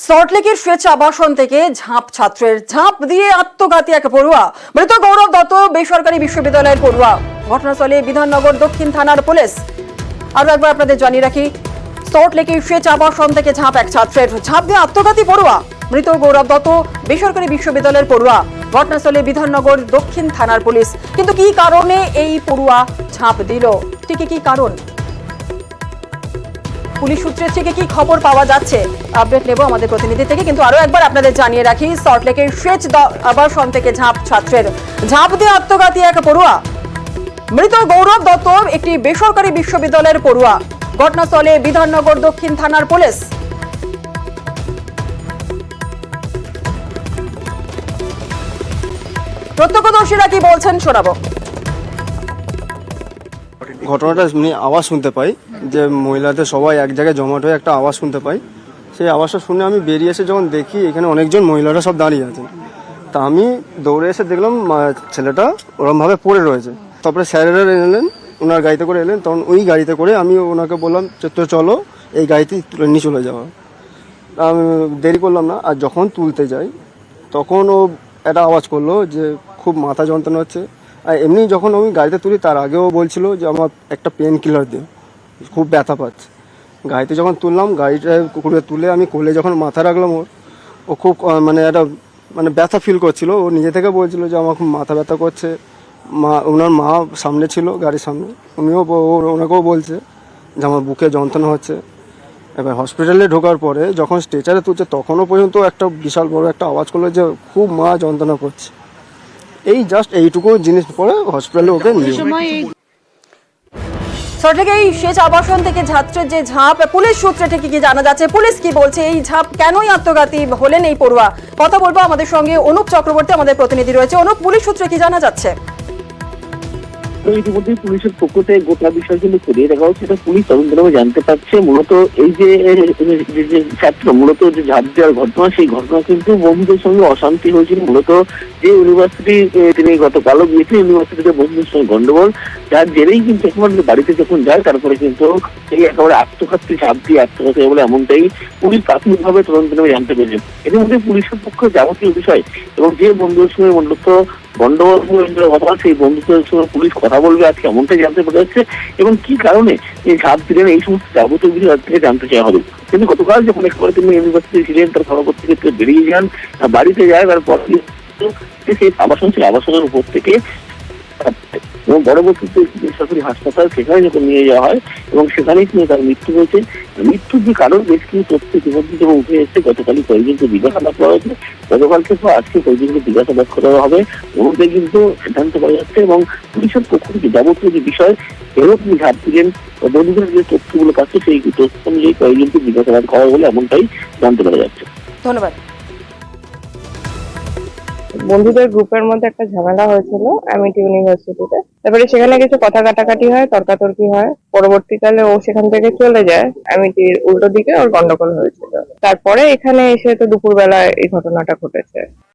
সল্টলেকের স্বেচ্ছা আবাসন থেকে ঝাঁপ ছাত্রের ঝাঁপ দিয়ে আত্মঘাতী এক পড়ুয়া, মৃত গৌরব দত্ত বেসরকারি বিশ্ববিদ্যালয়ের পড়ুয়া। ঘটনাস্থলে বিধাননগর দক্ষিণ থানার পুলিশ। আরো একবার আপনাদের জানিয়ে রাখি, সল্টলেকের স্বেচ্ছা আবাসন থেকে ঝাঁপ এক ছাত্রের, ঝাঁপ দিয়ে আত্মঘাতী পড়ুয়া, মৃত গৌরব দত্ত বেসরকারি বিশ্ববিদ্যালয়ের পড়ুয়া। ঘটনাস্থলে বিধাননগর দক্ষিণ থানার পুলিশ। কিন্তু কি কারণে এই পড়ুয়া ঝাঁপ দিল, ঠিক কি কারণ, পুলিশ সূত্রে থেকে কি খবর পাওয়া যাচ্ছে, আপডেট নেব আমাদের প্রতিনিধি থেকে। কিন্তু আরো একবার আপনাদের জানিয়ে রাখি, সল্টলেকের সেচ আবাসন থেকে ঝাঁপ ছাত্রের, ঝাঁপ দিয়ে আত্মঘাতী এক পড়ুয়া, মৃত গৌরব দত্ত একটি বেসরকারি বিশ্ববিদ্যালয়ের পড়ুয়া। ঘটনাস্থলে বিধাননগর দক্ষিণ থানার পুলিশ। প্রত্যক্ষদর্শীরা কি বলছেন শোনাবো। ঘটনাটা আওয়াজ শুনতে পাই যে মহিলাদের সবাই এক জায়গায় জমাট হয়ে একটা আওয়াজ শুনতে পাই। সেই আওয়াজটা শুনে আমি বেরিয়ে এসে যখন দেখি এখানে অনেকজন মহিলারা সব দাঁড়িয়ে আছেন, তা আমি দৌড়ে এসে দেখলাম ছেলেটা ওরমভাবে পড়ে রয়েছে। তারপরে স্যারেরা এলেন, ওনার গাড়িতে করে এলেন, তখন ওই গাড়িতে করে আমি ওনাকে বললাম তো চলো এই গাড়িতে তুলে নিয়ে চলে যাওয়া। আমি দেরি করলাম না, আর যখন তুলতে যাই তখন ও একটা আওয়াজ করলো যে খুব মাথা যন্ত্রণা হচ্ছে। আর এমনি যখন আমি গাড়িতে তুলি তার আগেও বলছিল যে আমার একটা পেন কিলার দিও, খুব ব্যথা পাচ্ছে। গাড়িতে যখন তুললাম, গাড়িটা তুলে আমি কোলে যখন মাথা রাখলাম ও খুব একটা ব্যথা ফিল করছিল। ও নিজে থেকে বলছিল যে আমার খুব মাথা ব্যথা করছে। ওনার মা সামনে ছিল গাড়ির সামনে, ওনাকেও বলছে যে আমার বুকে যন্ত্রণা হচ্ছে। এবার হসপিটালে ঢোকার পরে যখন স্ট্রেচারে তুলছে তখনও পর্যন্ত একটা বিশাল বড় একটা আওয়াজ করলো যে খুব মা যন্ত্রণা করছে। এই জাস্ট এইটুকু জিনিস পরে হসপিটালে ওকে নিয়ে। সল্টলেকে এই সেচ আবাসন থেকে ছাত্রের যে ঝাঁপ, পুলিশ সূত্রে থেকে কি জানা যাচ্ছে, পুলিশ কি বলছে, এই ঝাঁপ কেনই আত্মঘাতী হলেন এই পড়ুয়া? কথা বলবো আমাদের সঙ্গে অনুপ চক্রবর্তী, আমাদের প্রতিনিধি রয়েছে। অনুপ, পুলিশ সূত্রে কি জানা যাচ্ছে? ইতিমধ্যে পুলিশের পক্ষ থেকে গোটা বিষয় কিন্তু খতিয়ে দেখা হচ্ছে। পুলিশ তদন্ত করে জানতে পারছে মূলত এই যে ছাত্র মূলত যে ঝাঁপ দেওয়ার ঘটনা, সেই ঘটনা কিন্তু বন্ধুদের সঙ্গে অশান্তি হয়েছিল। মূলত যে ইউনিভার্সিটি তিনি গতকালও গিয়েছে, ইউনিভার্সিটিতে বন্ধুদের সঙ্গে গন্ডগোল, যার জেরেই কিন্তু একবার বাড়িতে যখন যায় তারপরে কিন্তু এই একেবারে আত্মঘাতী ঝাঁপ দিয়ে আত্মঘাতী বলে এমনটাই পুলিশ প্রাথমিকভাবে তদন্ত করে জানতে পেরেছে। এর মধ্যে পুলিশের পক্ষে যাবতীয় বিষয় এবং যে বন্ধুদের সঙ্গে মূলত গন্ডগোল কথা, সেই বন্ধুদের সঙ্গে পুলিশ কথা বলবে আজকে, এমনটাই জানতে পারা যাচ্ছে। এবং কি কারণে এই ঝাঁপ দিলেন এই সমস্ত যাবতীয় বিষয় আজ থেকে জানতে চাওয়া হবে। কিন্তু গতকাল যখন একবার তিনি ইউনিভার্সিটি ছিলেন, তার খবর থেকে বেরিয়ে যান, বাড়িতে যায়, তারপর সেই আবাসন ছিল, আবাসনের উপর থেকে এবং পরবর্তীতে বেসরকারি হাসপাতাল সেখানে যখন নিয়ে যাওয়া হয় এবং সেখানেই কিন্তু তার মৃত্যু হয়েছে। মৃত্যুর যে কারণ বেশ কিছু তথ্য ইতিমধ্যে যখন উঠে এসেছে, গতকালই কয়েকজনকে জিজ্ঞাসাবাদ করা হয়েছে, গতকালকে পর আজকে কয়েকজনকে জিজ্ঞাসাবাদ করা হবে, ওনাদের কিন্তু সিদ্ধান্ত করা যাচ্ছে। এবং পুলিশের পক্ষ থেকে যাবতীয় যে বিষয় এরকম ঝাঁপ দিলেন বন্ধুদের যে তথ্যগুলো পাচ্ছে, সেই তথ্য অনুযায়ী কয়েকজনকে জিজ্ঞাসাবাদ করা বলে এমনটাই জানতে পারা যাচ্ছে। ধন্যবাদ। বন্ধুদের গ্রুপের মধ্যে একটা ঝামেলা হয়েছিল অ্যামিটি ইউনিভার্সিটিতে। তারপরে সেখানে কিছু কথা কাটাকাটি হয়, তর্কাতর্কি হয়। পরবর্তীকালে ও সেখান থেকে চলে যায়, অ্যামিটির উল্টো দিকে ওর গন্ডগোল হয়েছিল। তারপরে এখানে এসে তো দুপুরবেলা এই ঘটনাটা ঘটেছে।